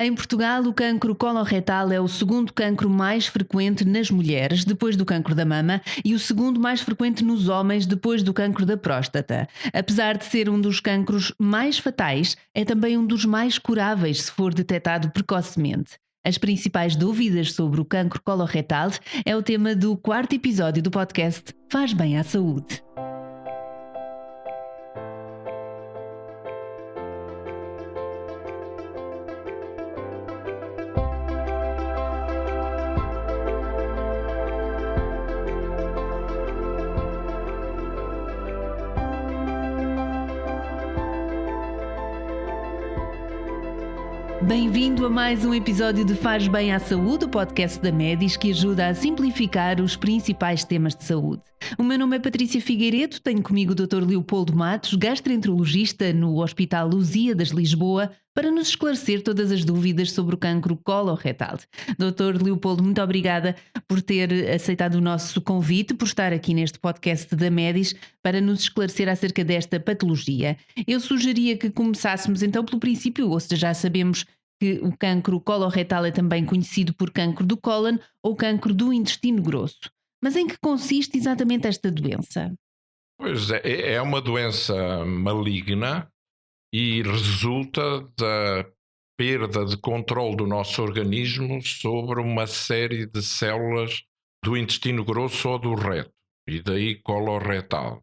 Em Portugal, o cancro coloretal é o segundo cancro mais frequente nas mulheres, depois do cancro da mama, e o segundo mais frequente nos homens, depois do cancro da próstata. Apesar de ser um dos cancros mais fatais, é também um dos mais curáveis se for detectado precocemente. As principais dúvidas sobre o cancro coloretal é o tema do quarto episódio do podcast Faz Bem à Saúde. Bem-vindo a mais um episódio de Faz Bem à Saúde, o podcast da Medis que ajuda a simplificar os principais temas de saúde. O meu nome é Patrícia Figueiredo, tenho comigo o Dr. Leopoldo Matos, gastroenterologista no Hospital Lusíadas, Lisboa, para nos esclarecer todas as dúvidas sobre o cancro coloretal. Dr. Leopoldo, muito obrigada por ter aceitado o nosso convite, por estar aqui neste podcast da Medis para nos esclarecer acerca desta patologia. Eu sugeria que começássemos então pelo princípio, ou seja, já sabemos que o cancro coloretal é também conhecido por cancro do cólon ou cancro do intestino grosso. Mas em que consiste exatamente esta doença? Pois é uma doença maligna e resulta da perda de controle do nosso organismo sobre uma série de células do intestino grosso ou do reto, e daí coloretal.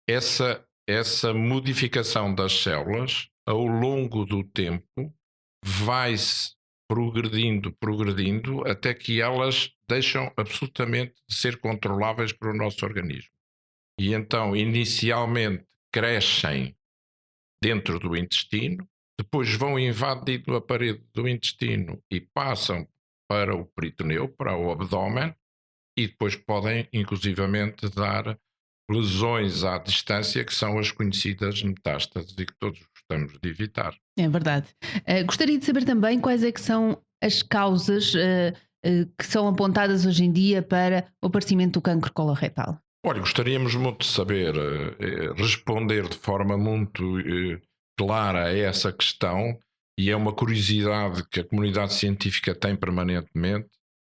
Essa modificação das células, ao longo do tempo, vai-se progredindo, até que elas deixam absolutamente de ser controláveis para o nosso organismo. E então, inicialmente, crescem dentro do intestino, depois vão invadindo a parede do intestino e passam para o peritoneu, para o abdômen, e depois podem, inclusivamente, dar lesões à distância, que são as conhecidas metástases e que todos gostamos de evitar. É verdade. Gostaria de saber também quais é que são as causas que são apontadas hoje em dia para o aparecimento do cancro coloretal. Olha, gostaríamos muito de saber responder de forma muito clara a essa questão, e é uma curiosidade que a comunidade científica tem permanentemente,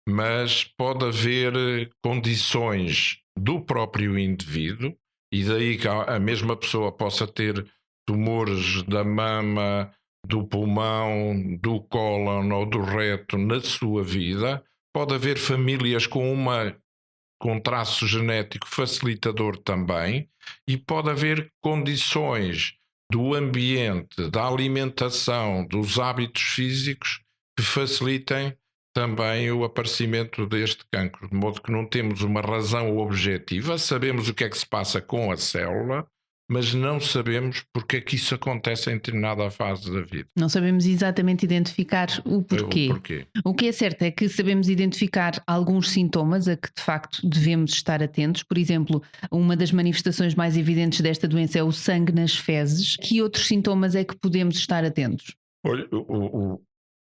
mas pode haver condições do próprio indivíduo, e daí que a mesma pessoa possa ter tumores da mama, do pulmão, do cólon ou do reto na sua vida. Pode haver famílias com traço genético facilitador também, e pode haver condições do ambiente, da alimentação, dos hábitos físicos que facilitem também o aparecimento deste cancro, de modo que não temos uma razão objetiva. Sabemos o que é que se passa com a célula, mas não sabemos porque é que isso acontece em determinada fase da vida. Não sabemos exatamente identificar o porquê. O porquê. O que é certo é que sabemos identificar alguns sintomas a que de facto devemos estar atentos. Por exemplo, uma das manifestações mais evidentes desta doença é o sangue nas fezes. Que outros sintomas é que podemos estar atentos? Olha,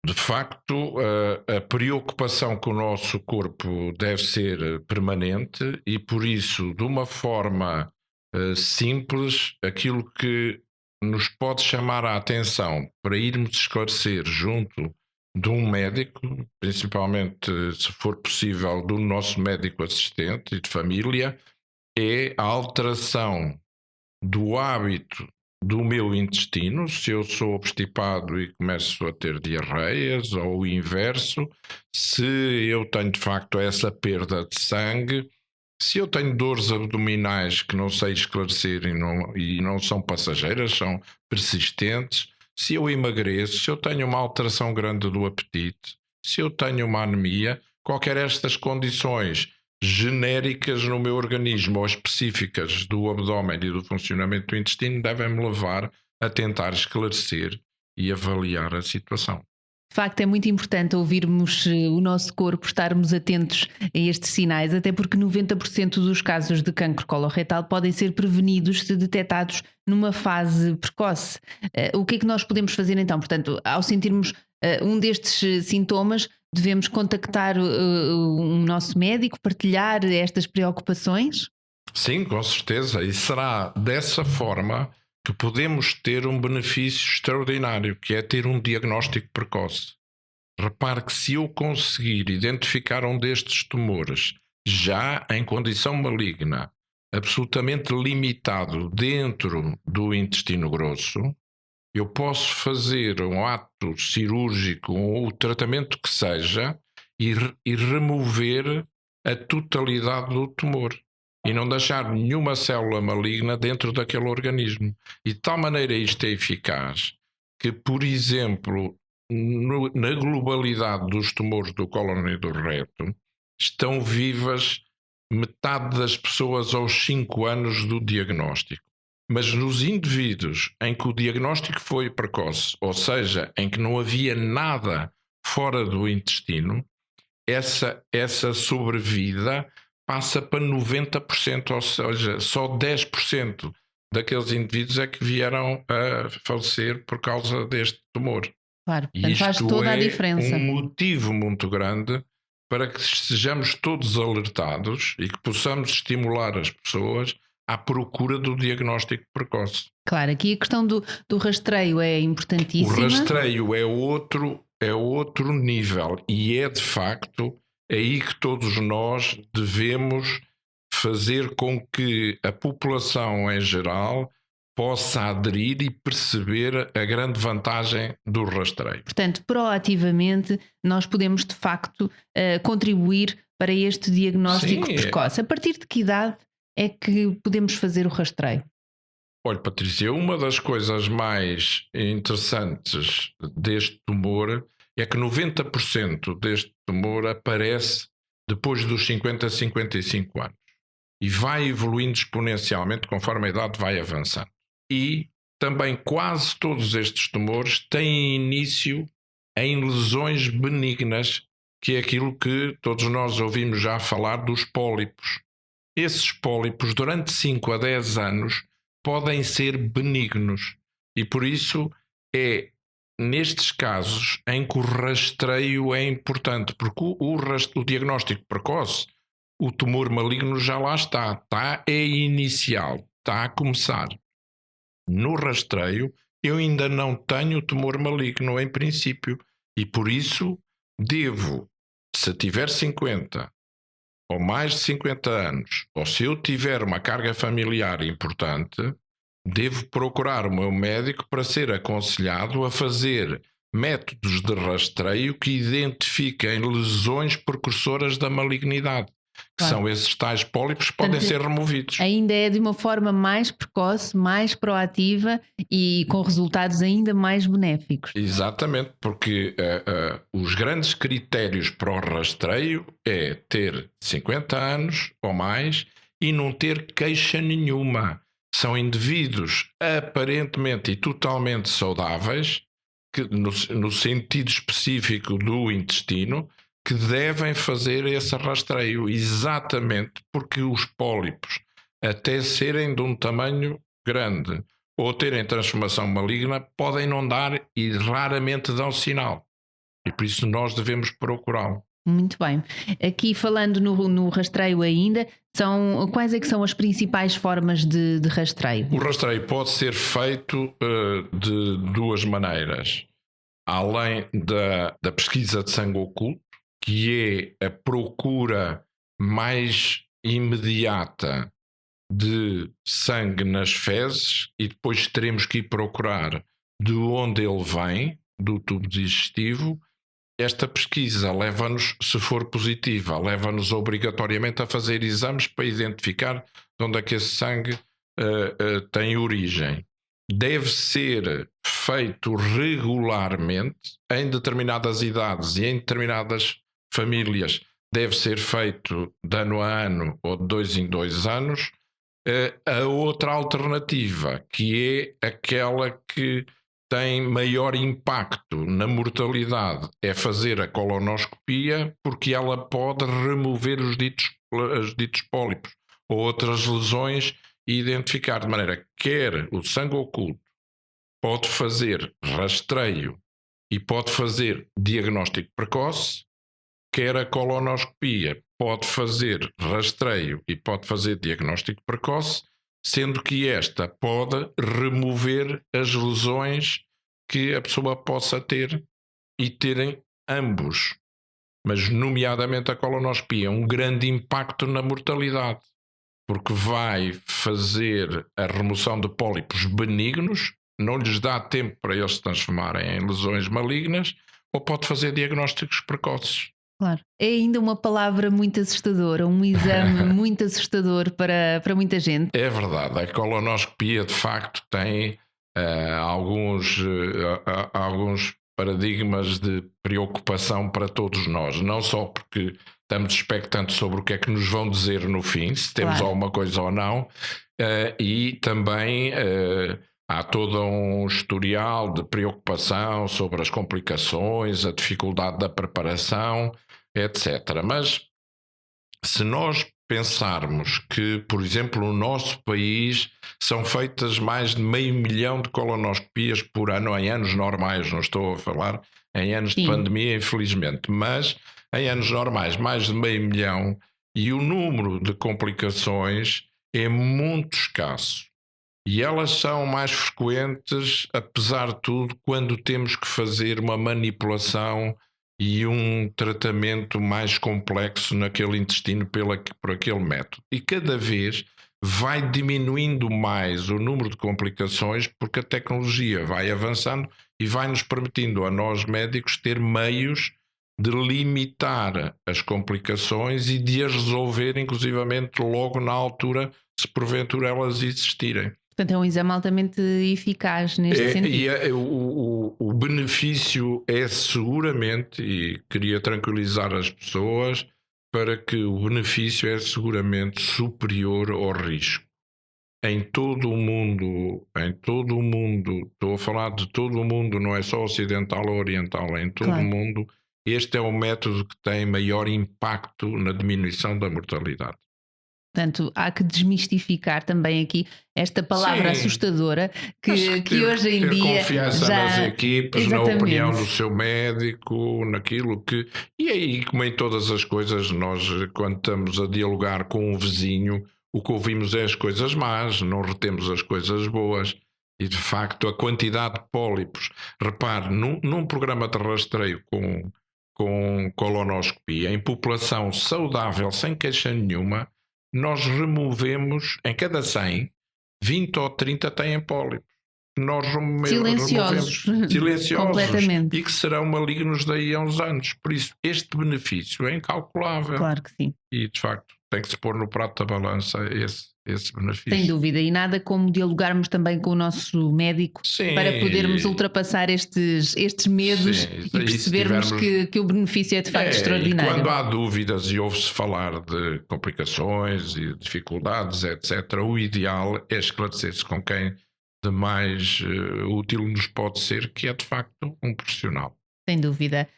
de facto, a preocupação com o nosso corpo deve ser permanente, e por isso, de uma forma simples, aquilo que nos pode chamar a atenção para irmos esclarecer junto de um médico, principalmente se for possível do nosso médico assistente e de família, é a alteração do hábito do meu intestino. Se eu sou obstipado e começo a ter diarreias, ou o inverso, se eu tenho de facto essa perda de sangue, se eu tenho dores abdominais que não sei esclarecer e não são passageiras, são persistentes, se eu emagreço, se eu tenho uma alteração grande do apetite, se eu tenho uma anemia, qualquer destas condições genéricas no meu organismo ou específicas do abdômen e do funcionamento do intestino devem-me levar a tentar esclarecer e avaliar a situação. De facto, é muito importante ouvirmos o nosso corpo, estarmos atentos a estes sinais, até porque 90% dos casos de cancro coloretal podem ser prevenidos se detectados numa fase precoce. O que é que nós podemos fazer então? Portanto, ao sentirmos um destes sintomas, devemos contactar o nosso médico, partilhar estas preocupações? Sim, com certeza, e será dessa forma que podemos ter um benefício extraordinário, que é ter um diagnóstico precoce. Repare que se eu conseguir identificar um destes tumores já em condição maligna, absolutamente limitado dentro do intestino grosso, eu posso fazer um ato cirúrgico ou o tratamento que seja e remover a totalidade do tumor e não deixar nenhuma célula maligna dentro daquele organismo. E de tal maneira isto é eficaz que, por exemplo, na globalidade dos tumores do cólon e do reto, estão vivas metade das pessoas aos 5 anos do diagnóstico. Mas nos indivíduos em que o diagnóstico foi precoce, ou seja, em que não havia nada fora do intestino, essa sobrevida passa para 90%, ou seja, só 10% daqueles indivíduos é que vieram a falecer por causa deste tumor. Claro, E portanto faz isto toda a é diferença. um motivo muito grande para que sejamos todos alertados e que possamos estimular as pessoas à procura do diagnóstico precoce. Claro, aqui a questão do rastreio é O importantíssima. rastreio é outro nível e é de facto aí que todos nós devemos fazer com que a população em geral possa aderir e perceber a grande vantagem do rastreio. Portanto, proativamente, nós podemos de facto contribuir para este diagnóstico Sim, precoce. A partir de que idade é que podemos fazer o rastreio? Olha, Patrícia, uma das coisas mais interessantes deste tumor é que 90% deste tumor aparece depois dos 50 a 55 anos e vai evoluindo exponencialmente conforme a idade vai avançando. E também quase todos estes tumores têm início em lesões benignas, que é aquilo que todos nós ouvimos já falar dos pólipos. Esses pólipos, durante 5 a 10 anos, podem ser benignos e por isso é nestes casos em que o rastreio é importante, porque o diagnóstico precoce, o tumor maligno já lá está, é inicial, está a começar. No rastreio eu ainda não tenho tumor maligno em princípio e por isso devo, se tiver 50 ou mais de 50 anos, ou se eu tiver uma carga familiar importante, devo procurar o meu médico para ser aconselhado a fazer métodos de rastreio que identifiquem lesões precursoras da malignidade, que Claro. são esses tais pólipos que podem ser removidos. Ainda é de uma forma mais precoce, mais proativa e com resultados ainda mais benéficos. Exatamente, porque os grandes critérios para o rastreio é ter 50 anos ou mais e não ter queixa nenhuma. São indivíduos aparentemente e totalmente saudáveis, que, no sentido específico do intestino, que devem fazer esse rastreio, exatamente porque os pólipos, até serem de um tamanho grande ou terem transformação maligna, podem não dar e raramente dão sinal. E por isso nós devemos procurá-lo. Muito bem. Aqui falando no rastreio ainda, quais é que são as principais formas de rastreio? O rastreio pode ser feito de duas maneiras. Além da pesquisa de sangue oculto, que é a procura mais imediata de sangue nas fezes, e depois teremos que ir procurar de onde ele vem, do tubo digestivo. Esta pesquisa leva-nos, se for positiva, leva-nos obrigatoriamente a fazer exames para identificar de onde é que esse sangue tem origem. Deve ser feito regularmente, em determinadas idades e em determinadas famílias, deve ser feito de ano a ano ou de 2 em 2 anos. A outra alternativa, que é aquela que tem maior impacto na mortalidade, é fazer a colonoscopia, porque ela pode remover os ditos pólipos ou outras lesões e identificar de maneira que quer o sangue oculto pode fazer rastreio e pode fazer diagnóstico precoce, quer a colonoscopia pode fazer rastreio e pode fazer diagnóstico precoce, sendo que esta pode remover as lesões que a pessoa possa ter e terem ambos, mas nomeadamente a colonoscopia, um grande impacto na mortalidade, porque vai fazer a remoção de pólipos benignos, não lhes dá tempo para eles se transformarem em lesões malignas, ou pode fazer diagnósticos precoces. Claro. É ainda uma palavra muito assustadora, um exame muito assustador para muita gente. É verdade, a colonoscopia de facto tem alguns paradigmas de preocupação para todos nós, não só porque estamos expectantes sobre o que é que nos vão dizer no fim, se temos alguma coisa ou não, e também há todo um historial de preocupação sobre as complicações, a dificuldade da preparação, etc. Mas se nós pensarmos que, por exemplo, no nosso país são feitas mais de 500 mil de colonoscopias por ano, em anos normais, não estou a falar em anos de pandemia, infelizmente, mas em anos normais, mais de 500 mil, e o número de complicações é muito escasso. E elas são mais frequentes, apesar de tudo, quando temos que fazer uma manipulação e um tratamento mais complexo naquele intestino por aquele método. E cada vez vai diminuindo mais o número de complicações, porque a tecnologia vai avançando e vai nos permitindo a nós médicos ter meios de limitar as complicações e de as resolver inclusivamente logo na altura, se porventura elas existirem. Portanto, é um exame altamente eficaz neste sentido. E o benefício é seguramente, e queria tranquilizar as pessoas, para que o benefício é seguramente superior ao risco. Em todo o mundo, estou a falar de todo o mundo, não é só ocidental ou oriental, em todo o mundo, este é o método que tem maior impacto na diminuição da mortalidade. Portanto, há que desmistificar também aqui esta palavra assustadora que hoje em dia. Ter confiança nas equipes, Exatamente. na opinião do seu médico, naquilo que. E aí, como em todas as coisas, nós, quando estamos a dialogar com um vizinho, o que ouvimos é as coisas más, não retemos as coisas boas. E de facto, a quantidade de pólipos. Repare, num programa de rastreio com colonoscopia, em população saudável, sem queixa nenhuma, nós removemos, em cada 100, 20 ou 30 têm pólipos. Nós silenciosos, completamente. E que serão malignos daí a uns anos. Por isso, este benefício é incalculável. Claro que sim. E, de facto, tem que se pôr no prato da balança esse benefício. Sem dúvida, e nada como dialogarmos também com o nosso médico para podermos ultrapassar estes medos e percebermos que o benefício é de facto extraordinário. E quando há dúvidas e ouve-se falar de complicações e dificuldades, etc., o ideal é esclarecer-se com quem de mais útil nos pode ser, que é de facto um profissional. Sem dúvida.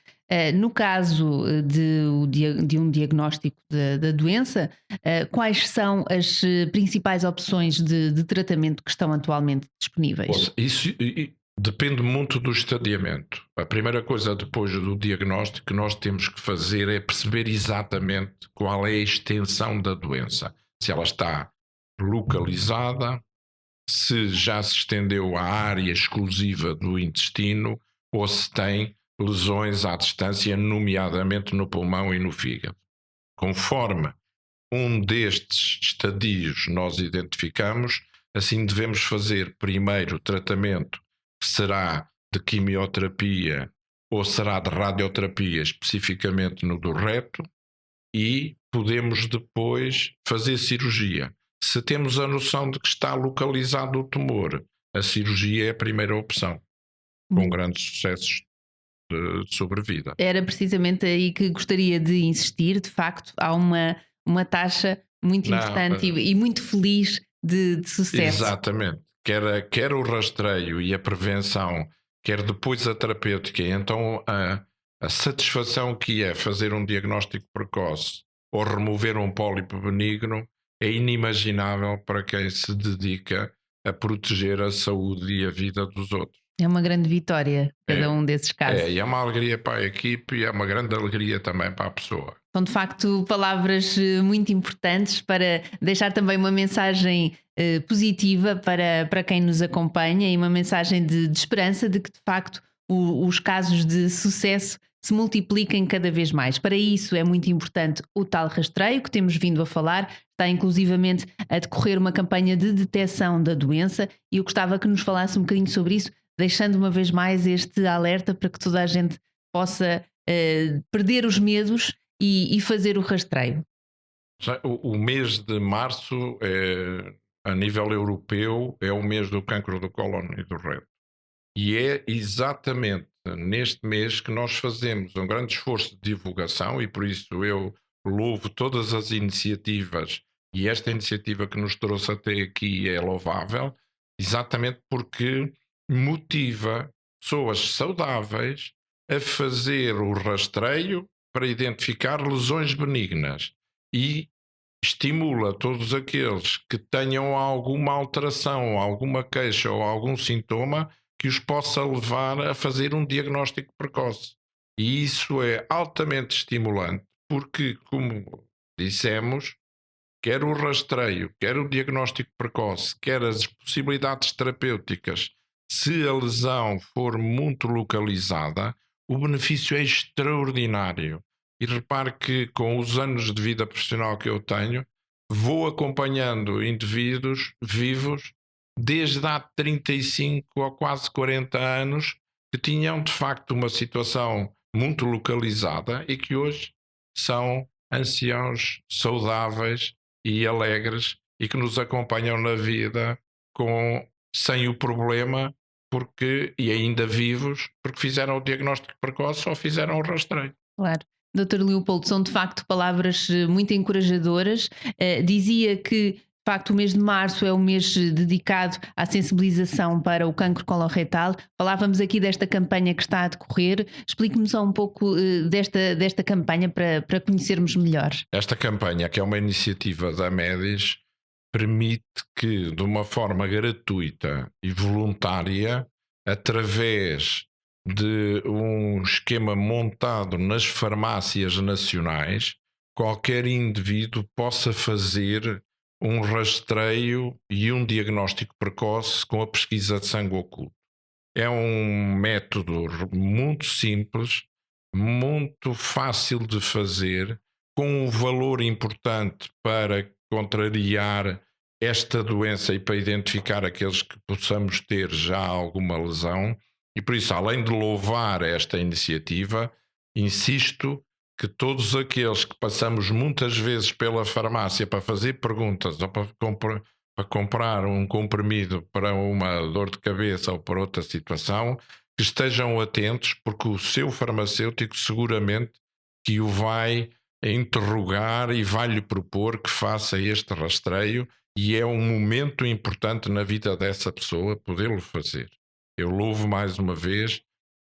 No caso de um diagnóstico da doença, quais são as principais opções de tratamento que estão atualmente disponíveis? Isso depende muito do estadiamento. A primeira coisa depois do diagnóstico que nós temos que fazer é perceber exatamente qual é a extensão da doença. Se ela está localizada, se já se estendeu à área exclusiva do intestino ou se tem lesões à distância, nomeadamente no pulmão e no fígado. Conforme um destes estadios nós identificamos, assim devemos fazer primeiro tratamento que será de quimioterapia ou será de radioterapia, especificamente no do reto, e podemos depois fazer cirurgia. Se temos a noção de que está localizado o tumor, a cirurgia é a primeira opção, com grandes sucessos de sobrevida. Era precisamente aí que gostaria de insistir. De facto, há uma taxa muito importante e muito feliz de sucesso. Exatamente. Quer o rastreio e a prevenção, quer depois a terapêutica. Então a satisfação que é fazer um diagnóstico precoce ou remover um pólipo benigno é inimaginável para quem se dedica a proteger a saúde e a vida dos outros. É uma grande vitória cada um desses casos. E é uma alegria para a equipe e é uma grande alegria também para a pessoa. São de facto palavras muito importantes para deixar também uma mensagem positiva para quem nos acompanha e uma mensagem de esperança de que de facto os casos de sucesso se multipliquem cada vez mais. Para isso é muito importante o tal rastreio que temos vindo a falar. Está inclusivamente a decorrer uma campanha de detecção da doença e eu gostava que nos falasse um bocadinho sobre isso, deixando uma vez mais este alerta para que toda a gente possa perder os medos e fazer o rastreio. O mês de março, a nível europeu, é o mês do cancro do cólon e do reto. E é exatamente neste mês que nós fazemos um grande esforço de divulgação e por isso eu louvo todas as iniciativas e esta iniciativa que nos trouxe até aqui é louvável, exatamente porque motiva pessoas saudáveis a fazer o rastreio para identificar lesões benignas e estimula todos aqueles que tenham alguma alteração, alguma queixa ou algum sintoma que os possa levar a fazer um diagnóstico precoce. E isso é altamente estimulante, porque, como dissemos, quer o rastreio, quer o diagnóstico precoce, quer as possibilidades terapêuticas, se a lesão for muito localizada, o benefício é extraordinário. E repare que, com os anos de vida profissional que eu tenho, vou acompanhando indivíduos vivos desde há 35 ou quase 40 anos que tinham de facto uma situação muito localizada e que hoje são anciãos saudáveis e alegres e que nos acompanham na vida sem o problema e ainda vivos porque fizeram o diagnóstico precoce ou fizeram o rastreio. Claro. Dr. Leopoldo, são de facto palavras muito encorajadoras. Dizia que de facto o mês de março é o mês dedicado à sensibilização para o cancro coloretal. Falávamos aqui desta campanha que está a decorrer. Explique-me só um pouco desta campanha para conhecermos melhor. Esta campanha, que é uma iniciativa da MEDIS, permite que, de uma forma gratuita e voluntária, através de um esquema montado nas farmácias nacionais, qualquer indivíduo possa fazer um rastreio e um diagnóstico precoce com a pesquisa de sangue oculto. É um método muito simples, muito fácil de fazer, com um valor importante para contrariar esta doença e para identificar aqueles que possamos ter já alguma lesão. E por isso, além de louvar esta iniciativa, insisto que todos aqueles que passamos muitas vezes pela farmácia para fazer perguntas ou para comprar um comprimido para uma dor de cabeça ou para outra situação, que estejam atentos, porque o seu farmacêutico seguramente que o vai interrogar e vai-lhe propor que faça este rastreio e é um momento importante na vida dessa pessoa podê-lo fazer. Eu louvo mais uma vez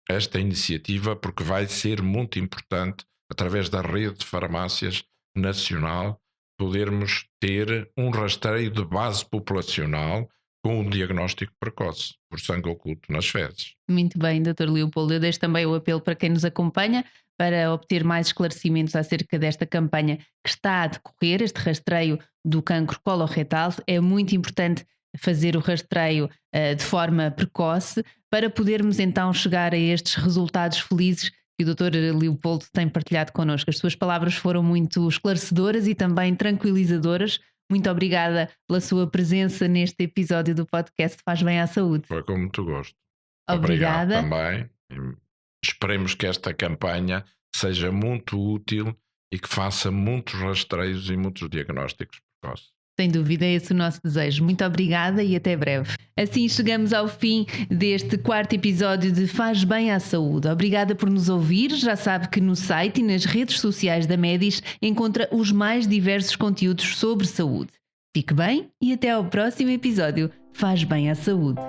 esta iniciativa porque vai ser muito importante, através da rede de farmácias nacional, podermos ter um rastreio de base populacional com um diagnóstico precoce por sangue oculto nas fezes. Muito bem, Dr. Leopoldo. Eu deixo também o apelo para quem nos acompanha para obter mais esclarecimentos acerca desta campanha que está a decorrer, este rastreio do cancro coloretal. É muito importante fazer o rastreio de forma precoce para podermos então chegar a estes resultados felizes que o Dr. Leopoldo tem partilhado connosco. As suas palavras foram muito esclarecedoras e também tranquilizadoras. Muito obrigada pela sua presença neste episódio do podcast Faz Bem à Saúde. Foi com muito gosto. Obrigada. Obrigado também. Esperemos que esta campanha seja muito útil e que faça muitos rastreios e muitos diagnósticos precoces. Sem dúvida, é esse o nosso desejo. Muito obrigada e até breve. Assim chegamos ao fim deste 4º episódio de Faz Bem à Saúde. Obrigada por nos ouvir. Já sabe que no site e nas redes sociais da MEDIS encontra os mais diversos conteúdos sobre saúde. Fique bem e até ao próximo episódio. Faz Bem à Saúde.